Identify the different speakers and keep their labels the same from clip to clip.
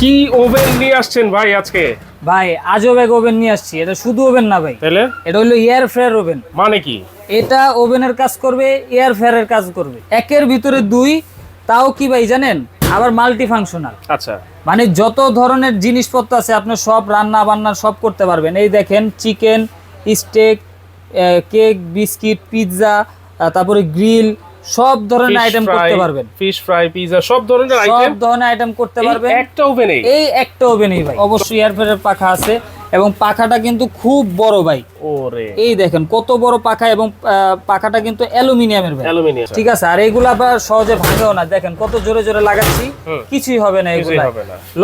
Speaker 1: কি ওভেন নিয়ে আসছেন ভাই আজকে?
Speaker 2: ভাই আজব এক ওভেন নিয়ে আসছি। এটা শুধু ওভেন না ভাই,
Speaker 1: তাহলে
Speaker 2: এটা হলো এয়ার ফ্রায়ার ওভেন।
Speaker 1: মানে কি?
Speaker 2: এটা ওভেনের কাজ করবে, এয়ার ফ্রায়ারের কাজ করবে, একের ভিতরে দুই। তাও কি ভাই জানেন, আবার মাল্টি ফাংশনাল।
Speaker 1: আচ্ছা,
Speaker 2: মানে যত ধরনের জিনিসপত্র আছে আপনি সব রান্না বান্না সব করতে পারবেন। এই দেখেন, chicken, steak, cake, biscuit, pizza, তারপরে গ্রিল, সব ধরনের আইটেম করতে পারবেন।
Speaker 1: ফিশ ফ্রাই, পিৎজা, সব ধরনের আইটেম,
Speaker 2: সব ধরনের আইটেম করতে পারবেন
Speaker 1: একটা ওভেনে।
Speaker 2: এই একটা ওভেনেই ভাই। অবশ্যই এয়ার ফ্রায়ারের পাখা আছে এবং পাখাটা কিন্তু খুব বড় ভাই।
Speaker 1: ওরে,
Speaker 2: এই দেখেন কত বড় পাখা, এবং পাখাটা কিন্তু অ্যালুমিনিয়ামের ভাই।
Speaker 1: অ্যালুমিনিয়াম,
Speaker 2: ঠিক আছে। আর এগুলো আবার সহজে ভাঙেও না। দেখেন কত জোরে জোরে লাগাচ্ছি, কিছুই হবে না। এগুলো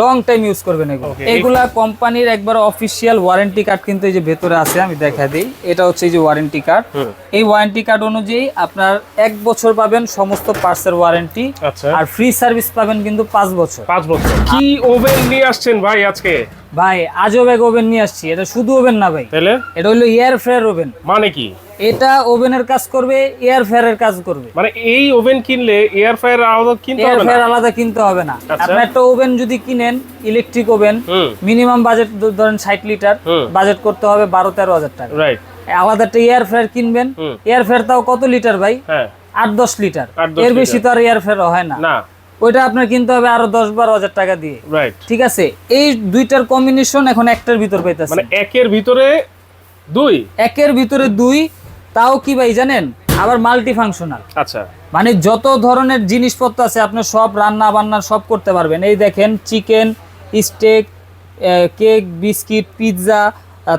Speaker 2: লং টাইম ইউজ করবেন। এগুলা কোম্পানির একবার অফিসিয়াল ওয়ারেন্টি কার্ড কিন্তু এই যে ভেতরে আছে, আমি দেখা দিই। এটা হচ্ছে এই যে ওয়ারেন্টি কার্ড। এই ওয়ারেন্টি কার্ড অনুযায়ী আপনার 1 বছর পাবেন সমস্ত পার্টসের ওয়ারেন্টি, আর ফ্রি সার্ভিস পাবেন কিন্তু 5 বছর।
Speaker 1: 5 বছর। কি ওভেন নিয়ে আসছেন ভাই আজকে?
Speaker 2: ভাই আজব এক ওভেন নিয়ে আসছি। এটা শুধু ওভেন না ভাই,
Speaker 1: তাহলে
Speaker 2: এটা হলো এয়ার ফ্রায়ার ওভেন।
Speaker 1: মানে কি?
Speaker 2: এটা ওভেনের কাজ করবে, এয়ার ফ্রায়ারের কাজ করবে।
Speaker 1: মানে এই ওভেন কিনলে এয়ার ফ্রায়ার আলাদা কিনতে হবে না?
Speaker 2: এয়ার ফ্রায়ার আলাদা কিনতে হবে না। আপনি একটা ওভেন যদি কিনেন, ইলেকট্রিক ওভেন, মিনিমাম বাজেট ধরেন 60 লিটার, বাজেট করতে হবে 12-13 হাজার টাকা। রাইট। আলাদা একটা এয়ার ফ্রায়ার কিনবেন। এয়ার ফ্রায়ার তাও কত লিটার ভাই? হ্যাঁ, 8-10 লিটার। এর বেশি তো আর এয়ার ফ্রায়ার হয় না। না, ওইটা আপনার কিনতে হবে আরো 10-12 হাজার টাকা দিয়ে। রাইট, ঠিক আছে। এই দুইটার কম্বিনেশন এখন একটার ভিতর পাইতেছে।
Speaker 1: মানে একের ভিতরে দুই,
Speaker 2: একের ভিতরে দুই। তাও কি ভাই জানেন, আবার মাল্টি ফাংশনাল।
Speaker 1: আচ্ছা,
Speaker 2: মানে যত ধরনের জিনিসপত্র আছে আপনি সব রান্না বান্না সব করতে পারবেন। এই দেখেন, chicken, steak, cake, biscuit, pizza,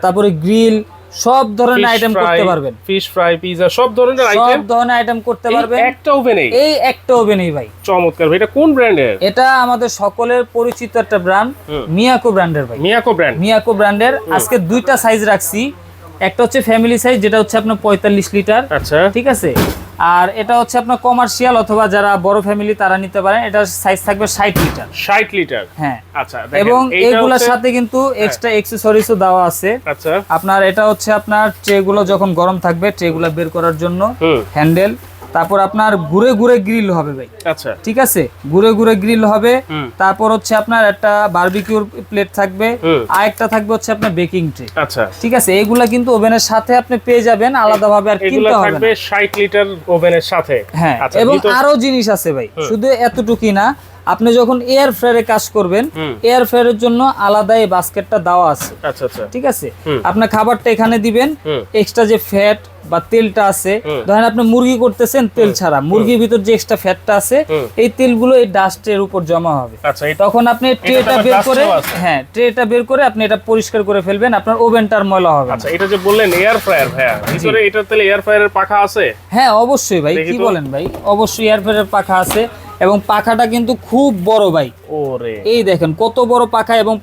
Speaker 2: তারপরে গ্রিল, সব ধরনের আইটেম করতে পারবেন।
Speaker 1: ফিশ ফ্রাই, পিৎজা, সব ধরনের আইটেম,
Speaker 2: সব ধরনের আইটেম করতে পারবেন
Speaker 1: একটা ওভেনে।
Speaker 2: এই একটা ওভেনেই ভাই।
Speaker 1: চমৎকার ভাই। এটা কোন ব্র্যান্ডের?
Speaker 2: এটা আমাদের সকলের পরিচিত একটা ব্র্যান্ড, মিয়াকো ব্র্যান্ডের ভাই।
Speaker 1: মিয়াকো ব্র্যান্ড,
Speaker 2: মিয়াকো ব্র্যান্ডের। আজকে দুইটা সাইজ রাখছি। একটা হচ্ছে ফ্যামিলি সাইজ, যেটা হচ্ছে আপনার 45 লিটার। আচ্ছা, ঠিক আছে। আর এটা হচ্ছে আপনার কমার্শিয়াল অথবা যারা বড় ফ্যামিলি তারা নিতে পারেন। এটা সাইজ থাকবে 60 লিটার।
Speaker 1: 60 লিটার, হ্যাঁ। আচ্ছা,
Speaker 2: এবং এইগুলোর সাথে কিন্তু এক্সট্রা অ্যাকসেসরিজও দেওয়া আছে। আচ্ছা, আপনার এটা হচ্ছে আপনার ট্রে গুলো যখন গরম থাকবে, ট্রে গুলো বের করার জন্য হ্যান্ডেল। তারপর আপনার ঘুরে ঘুরে গ্রিল হবে ভাই। আচ্ছা, ঠিক আছে, ঘুরে ঘুরে গ্রিল হবে। তারপর হচ্ছে আপনার একটা বারবিকিউর প্লেট থাকবে, আর একটা থাকবে হচ্ছে আপনার বেকিং ট্রে। আচ্ছা, ঠিক আছে। এগুলা কিন্তু ওভেনের সাথে আপনি পেয়ে যাবেন, আলাদাভাবে আর কিনতে হবে না।
Speaker 1: 60 লিটার ওভেনের সাথে, হ্যাঁ।
Speaker 2: এবং আরো জিনিস আছে ভাই, শুধু এতটুকুই না। আপনি যখন এয়ার ফ্রায়ারে কাজ করবেন, এয়ার ফ্রায়ারের জন্য আলাদা এই বাস্কেটটা দেওয়া আছে। আচ্ছা আচ্ছা, ঠিক আছে। আপনার খাবারটা এখানে দিবেন, এক্সট্রা যে ফ্যাট বা তেলটা আছে, ধরেন আপনি মুরগি করতেছেন তেল ছাড়া, মুরগির ভিতর যে এক্সট্রা ফ্যাটটা আছে, এই তেলগুলো এই ডাস্টের উপর জমা হবে। তখন আপনি ট্রেটা বের করে, হ্যাঁ, ট্রেটা বের করে আপনি এটা পরিষ্কার করে ফেলবেন, আপনার ওভেনটার ময়লা হবে।
Speaker 1: আচ্ছা, এটা যে বললেন এয়ার ফ্রায়ার, হ্যাঁ, ভিতরে এটা তাহলে এয়ার ফ্রায়ারের পাখা আছে?
Speaker 2: হ্যাঁ, অবশ্যই ভাই। কি বলেন ভাই, অবশ্যই এয়ার ফ্রায়ারের পাখা আছে, এবং পাখাটা কিন্তু খুব বড় ভাই। ওরে, এই দেখেন কত বড় পাখা, এবং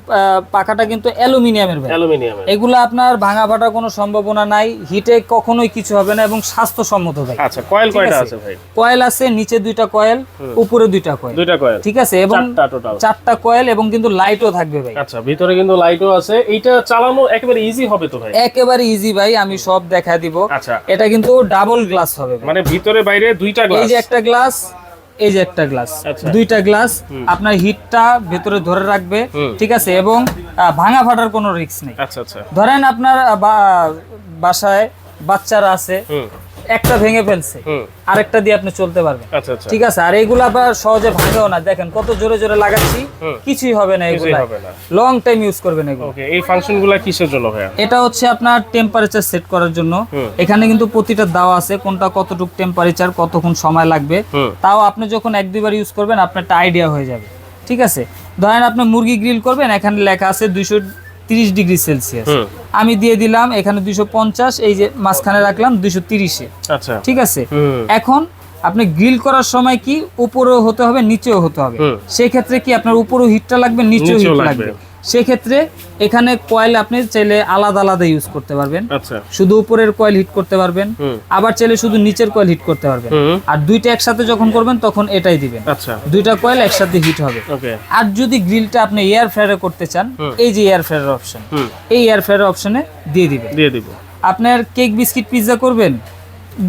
Speaker 2: পাখাটা কিন্তু অ্যালুমিনিয়ামের ভাই। অ্যালুমিনিয়ামের। এগুলো আপনার ভাঙা ফাটার কোনো সম্ভাবনা নাই, হিটে কখনোই কিছু হবে না, এবং স্বাস্থ্যসম্মত ভাই।
Speaker 1: আচ্ছা, কয়েল কয়টা আছে ভাই?
Speaker 2: কয়েল আছে নিচে 2টা কয়েল, উপরে 2টা কয়েল। 2টা কয়েল, ঠিক আছে। এবং 4টা কয়েল, এবং কিন্তু লাইটও থাকবে ভাই।
Speaker 1: আচ্ছা, ভিতরে কিন্তু লাইটও আছে। এইটা চালানো একেবারে ইজি হবে তো ভাই?
Speaker 2: একেবারে ইজি ভাই, আমি সব দেখা দিব। আচ্ছা, এটা কিন্তু ডাবল গ্লাস হবে, মানে
Speaker 1: ভিতরে বাইরে 2টা গ্লাস।
Speaker 2: এই যে একটা গ্লাস, এই যে একটা গ্লাস, 2টা গ্লাস। আপনার হিটটা ভেতরে ধরে রাখবে, ঠিক আছে, এবং ভাঙা ফাটার কোনো রিস্ক নেই। আচ্ছা আচ্ছা, ধরেন আপনার বাসায় বাচ্চারা আছে, একটা ভেঙে ফেলছে, আরেকটা দিয়ে আপনি চলতে পারবেন। আচ্ছা আচ্ছা, ঠিক আছে। আর এগুলো আবার সহজে ভাঙেও না। দেখেন কত জোরে জোরে লাগাচ্ছি, কিছুই হবে না। এগুলো লং টাইম ইউজ করবেন এগুলো।
Speaker 1: ওকে, এই ফাংশনগুলো কিসের জন্য ভাই?
Speaker 2: এটা হচ্ছে আপনার টেম্পারেচার সেট করার জন্য। এখানে কিন্তু প্রতিটা দেওয়া আছে কোনটা কতটুকু টেম্পারেচার, কতক্ষণ সময় লাগবে। তাও আপনি যখন 1-2 বার ইউজ করবেন, আপনার একটা আইডিয়া হয়ে যাবে। ঠিক আছে। ধরেন আপনি মুরগি গ্রিল করবেন, এখানে লেখা আছে 230 ডিগ্রি সেলসিয়াস, আমি দিয়ে দিলাম এখানে 250, এই যে মাঝখানে রাখলাম 230-এ। আচ্ছা, ঠিক আছে। এখন আপনি গ্রিল করার সময় কি উপরেও হতে হবে, নিচেও হতে হবে। সেই ক্ষেত্রে কি আপনার উপরেও হিটটা লাগবে, নিচেও হিট লাগবে। সেক্ষেত্রে এখানে কয়েল আপনি চাইলে আলাদা আলাদা ইউজ করতে পারবেন। আচ্ছা, শুধু উপরের কয়েল হিট করতে পারবেন, আবার চাইলে শুধু নিচের কয়েল হিট করতে পারবেন। আর দুইটা একসাথে যখন করবেন তখন এটাই দিবেন। আচ্ছা, 2টা কয়েল একসাথে হিট হবে। আর যদি গ্রিলটা আপনি এয়ার ফ্রায়ারে করতে চান, এই যে এয়ার ফ্রায়ার অপশন, এই এয়ার ফ্রায়ার অপশনে দিয়ে দিবেন। আপনার কেক, বিস্কিট, পিৎজা করবেন,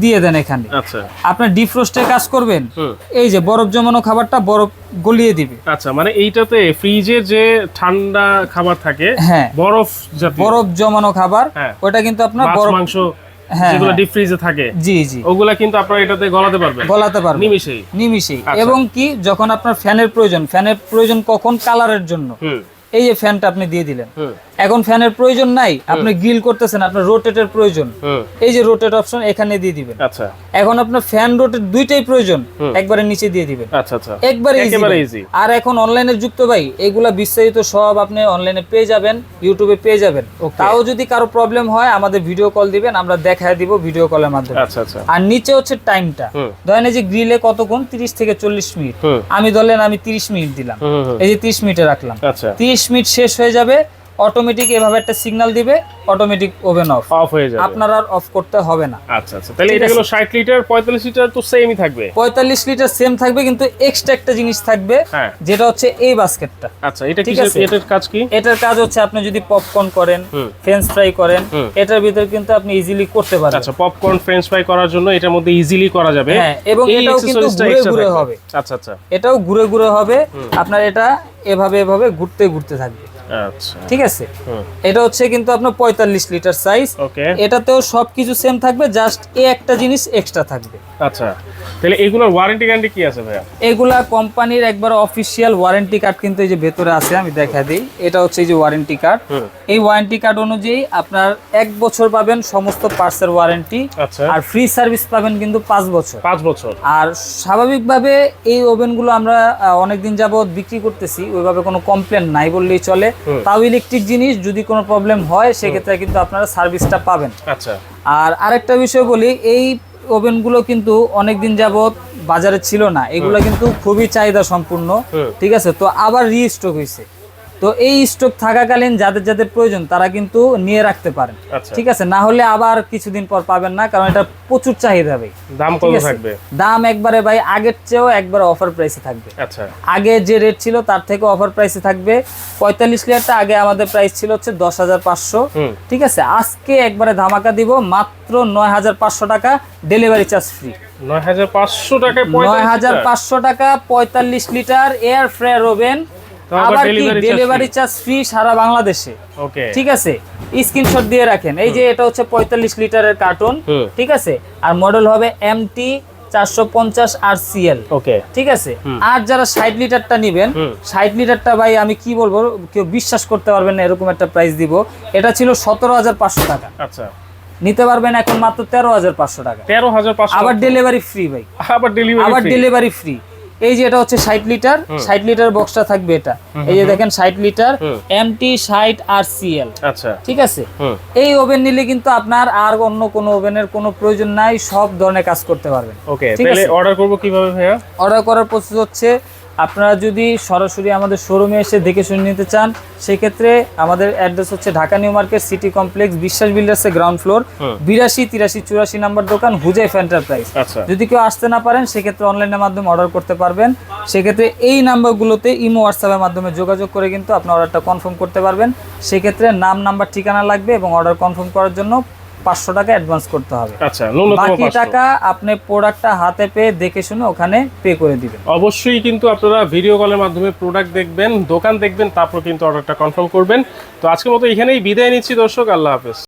Speaker 2: দিয়ে দেন এখানে।
Speaker 1: আচ্ছা,
Speaker 2: আপনার ডিফ্রস্টের কাজ করবেন,
Speaker 1: হুম।
Speaker 2: এই যে বরফ জমানো খাবারটা বরফ গলিয়ে দিবে।
Speaker 1: আচ্ছা, মানে এইটাতে ফ্রিজের যে ঠান্ডা খাবার থাকে,
Speaker 2: হ্যাঁ,
Speaker 1: বরফ জাতীয়
Speaker 2: বরফ জমানো খাবার,
Speaker 1: হ্যাঁ।
Speaker 2: ওটা কিন্তু আপনার
Speaker 1: মাছ,
Speaker 2: বরফ,
Speaker 1: মাংস
Speaker 2: হ্যাঁ,
Speaker 1: যেগুলো
Speaker 2: হ্যাঁ।
Speaker 1: ডিপ ফ্রিজে থাকে,
Speaker 2: জি জি,
Speaker 1: ওগুলা কিন্তু আপনারা এটাতে গলাতে পারবেন
Speaker 2: গলাতে পারবেন
Speaker 1: নিমিশেই। আচ্ছা।
Speaker 2: এবং কি যখন আপনার ফ্যানের প্রয়োজন কখন কালারের জন্য,
Speaker 1: হুম,
Speaker 2: এই যে ফ্যানটা আপনি দিয়ে দিলেন,
Speaker 1: হুম,
Speaker 2: এখন ফ্যানের প্রয়োজন নাই, আপনি গ্রিল করতেছেন, আপনার রোটেটের প্রয়োজন,
Speaker 1: হুম।
Speaker 2: এই যে রোটেট অপশন এখানে দিয়ে দিবেন।
Speaker 1: আচ্ছা,
Speaker 2: এখন আপনার ফ্যান রোটেট দুইটাই প্রয়োজন, একবারে নিচে দিয়ে দিবেন।
Speaker 1: আচ্ছা, আচ্ছা,
Speaker 2: একবারে
Speaker 1: একেবারে
Speaker 2: ইজি।
Speaker 1: ইজি।
Speaker 2: আর এখন অনলাইনে যুক্ত ভাই, এগুলা বিস্তারিত সব আপনি অনলাইনে পেয়ে যাবেন, ইউটিউবে পেয়ে যাবেন। তাও যদি কারো প্রবলেম হয় আমাদের ভিডিও কল দিবেন, আমরা দেখায় দিব ভিডিও কলের মাধ্যমে।
Speaker 1: আচ্ছা, আচ্ছা,
Speaker 2: আর নিচে হচ্ছে টাইমটা,
Speaker 1: হুম।
Speaker 2: ধরেন এই যে গ্রিলে কতক্ষণ, 30 থেকে 40 মিনিট,
Speaker 1: হুম।
Speaker 2: আমি ধরলেন আমি 30 মিনিট দিলাম,
Speaker 1: হুম, হুম।
Speaker 2: এই যে 30 মিনিটে রাখলাম,
Speaker 1: আচ্ছা,
Speaker 2: 30 মিনিট শেষ হয়ে যাবে, অটোমেটিক এভাবে একটা সিগন্যাল দিবে, অটোমেটিক ওভেন অফ,
Speaker 1: অফ হয়ে যাবে।
Speaker 2: আপনার আর অফ করতে হবে না।
Speaker 1: আচ্ছা, আচ্ছা, তাহলে
Speaker 2: ঠিক
Speaker 1: এটা
Speaker 2: আছে।
Speaker 1: হলো 60 লিটার, 45 লিটার তো সেমই থাকবে।
Speaker 2: 45 লিটার সেম থাকবে, কিন্তু এক্সট্রা একটা জিনিস থাকবে,
Speaker 1: হ্যাঁ।
Speaker 2: যেটা হচ্ছে এই বাস্কেটটা।
Speaker 1: আচ্ছা, এটা
Speaker 2: ঠিক
Speaker 1: কি,
Speaker 2: আছে।
Speaker 1: এটার কাজ কি?
Speaker 2: এটার কাজ হচ্ছে আপনি যদি পপকর্ন করেন,
Speaker 1: হুম।
Speaker 2: ফ্রেঞ্চ ফ্রাই করেন,
Speaker 1: হুম।
Speaker 2: এটার ভিতরে কিন্তু আপনি ইজিলি করতে পারবেন।
Speaker 1: আচ্ছা, পপকর্ন ফ্রেঞ্চ ফ্রাই করার জন্য এটার মধ্যে ইজিলি করা যাবে।
Speaker 2: হ্যাঁ, এবং
Speaker 1: এই
Speaker 2: এটাও কিন্তু
Speaker 1: accessories-টা
Speaker 2: ঘুরে
Speaker 1: extra
Speaker 2: ঘুরে
Speaker 1: থাকবে।
Speaker 2: হবে।
Speaker 1: আচ্ছা, আচ্ছা,
Speaker 2: এটাও ঘুরে ঘুরে হবে, আপনার এটা এভাবে এভাবে ঘুরতে ঘুরতে থাকবে।
Speaker 1: আচ্ছা,
Speaker 2: ঠিক আছে।
Speaker 1: হুম।
Speaker 2: এটা হচ্ছে কিন্তু আপনার 45 লিটার সাইজ।
Speaker 1: ওকে।
Speaker 2: এটাতেও সবকিছু সেম থাকবে, জাস্ট এই একটা জিনিস এক্সট্রা থাকবে।
Speaker 1: আচ্ছা, তাহলে এগুলোর ওয়ারেন্টি গ্যারান্টি কি আছে ভাইয়া?
Speaker 2: এগুলা কোম্পানির একবার অফিসিয়াল ওয়ারেন্টি কার্ড কিন্তু এই যে ভেতরে আছে, আমি দেখা দিই। এটা হচ্ছে এই যে ওয়ারেন্টি কার্ড।
Speaker 1: হুম।
Speaker 2: এই ওয়ারেন্টি কার্ড অনুযায়ী আপনার 1 বছর পাবেন সমস্ত পার্টসের ওয়ারেন্টি,
Speaker 1: আচ্ছা,
Speaker 2: আর ফ্রি সার্ভিস পাবেন কিন্তু 5 বছর।
Speaker 1: 5 বছর।
Speaker 2: আর স্বাভাবিকভাবে এই ওভেনগুলো আমরা অনেকদিন যাবত বিক্রি করতেছি, ওইভাবে কোনো কমপ্লেন নাই বললেই চলে। তাও ইলেকট্রিক জিনিস যদি কোনো প্রবলেম হয় সেক্ষেত্রে কিন্তু আপনারা সার্ভিসটা পাবেন।
Speaker 1: আচ্ছা,
Speaker 2: আর আরেকটা বিষয় বলি, এই ওভেনগুলো কিন্তু অনেকদিন যাবত বাজারে ছিল না, এগুলো কিন্তু খুবই চাহিদা সম্পূর্ণ। ঠিক আছে, তো আবার রিস্টক হয়েছে। তো এই স্টক থাকাকালীন যাদের যাদের প্রয়োজন তারা কিন্তু নিয়ে রাখতে পারেন।
Speaker 1: আচ্ছা।
Speaker 2: ঠিক আছে, না হলে আবার কিছুদিন পর পাবেন না, কারণ এটা প্রচুর চাহিদা ভাই।
Speaker 1: দাম
Speaker 2: ঠিক
Speaker 1: কত
Speaker 2: আছে?
Speaker 1: থাকবে?
Speaker 2: দাম একবারে ভাই আগের চেয়েও একবার অফার প্রাইসে থাকবে।
Speaker 1: আচ্ছা,
Speaker 2: আগে যে রেট ছিল তার থেকে অফার প্রাইসে থাকবে। 45 লিটারটা আগে আমাদের প্রাইস ছিল হচ্ছে 10,500। ঠিক আছে, আজকে একবারে ধামাকা দিব, মাত্র 9,500 টাকা, ডেলিভারি চার্জ ফ্রি।
Speaker 1: 9,500 টাকায়
Speaker 2: 9,500 টাকা 45 লিটার এয়ার ফ্রায়ার ওভেন, আবার কি ডেলিভারি চার্জ ফ্রি সারা বাংলাদেশে।
Speaker 1: ওকে,
Speaker 2: ঠিক আছে, স্ক্রিনশট দিয়ে রাখেন। এই যে এটা হচ্ছে 45 লিটারের কার্টুন। ঠিক আছে, আর মডেল হবে MT 450 RCL।
Speaker 1: ওকে,
Speaker 2: ঠিক আছে। আর যারা 60 লিটারটা নেবেন, 60 লিটারটা ভাই আমি কি বলবো, কেউ বিশ্বাস করতে পারবেন না এরকম একটা প্রাইস দিব। এটা ছিল 17,500 টাকা,
Speaker 1: আচ্ছা,
Speaker 2: নিতে পারবেন এখন মাত্র 13,500 টাকা,
Speaker 1: 13,500।
Speaker 2: আবার ডেলিভারি ফ্রি ভাই,
Speaker 1: আবার
Speaker 2: ডেলিভারি ফ্রি। এই যে এটা হচ্ছে 60 লিটার, 60 লিটার বক্সটা থাকবে এটা। এই যে দেখেন 60 লিটার MT 60 RCL।
Speaker 1: আচ্ছা,
Speaker 2: ঠিক আছে, এই ওভেন নিলে কিন্তু আপনার আর অন্য কোনো ওভেনের কোনো প্রয়োজন নাই, সব ধরনের কাজ করতে পারবেন।
Speaker 1: ওকে,
Speaker 2: ঠিক
Speaker 1: তাহলে
Speaker 2: আছে?
Speaker 1: অর্ডার করব কিভাবে ভাইয়া?
Speaker 2: অর্ডার করার প্রসেস হচ্ছে, আপনারা যদি সরাসরি আমাদের শোরুমে এসে দেখে শুনে নিতে চান, সেক্ষেত্রে আমাদের অ্যাড্রেস হচ্ছে Dhaka new market city complex, বিশ্বাস বিল্ডার্সের গ্রাউন্ড ফ্লোর, 82, 83, 84 নাম্বার দোকান, হুজাইফ এন্টারপ্রাইজ।
Speaker 1: আচ্ছা,
Speaker 2: যদি কেউ আসতে না পারেন সেক্ষেত্রে অনলাইনের মাধ্যমে অর্ডার করতে পারবেন। সেক্ষেত্রে এই নাম্বারগুলোতে ইমো হোয়াটসঅ্যাপের মাধ্যমে যোগাযোগ করে কিন্তু আপনি অর্ডারটা কনফার্ম করতে পারবেন। সেক্ষেত্রে নাম, নাম্বার, ঠিকানা লাগবে এবং অর্ডার কনফার্ম করার জন্য 500 টাকা অ্যাডভান্স করতে হবে।
Speaker 1: আচ্ছা, ন্যূনতম
Speaker 2: বাকি
Speaker 1: 500
Speaker 2: টাকা আপনি প্রোডাক্টটা হাতে পেয়ে দেখে শুনে ওখানে পে করে দিবেন।
Speaker 1: অবশ্যই কিন্তু আপনারা ভিডিও কলের মাধ্যমে প্রোডাক্ট দেখবেন, দোকান দেখবেন, তারপর কিন্তু অর্ডারটা কনফার্ম করবেন। তো আজকের মতো এখানেই বিদায় নিচ্ছি দর্শক, আল্লাহ হাফেজ।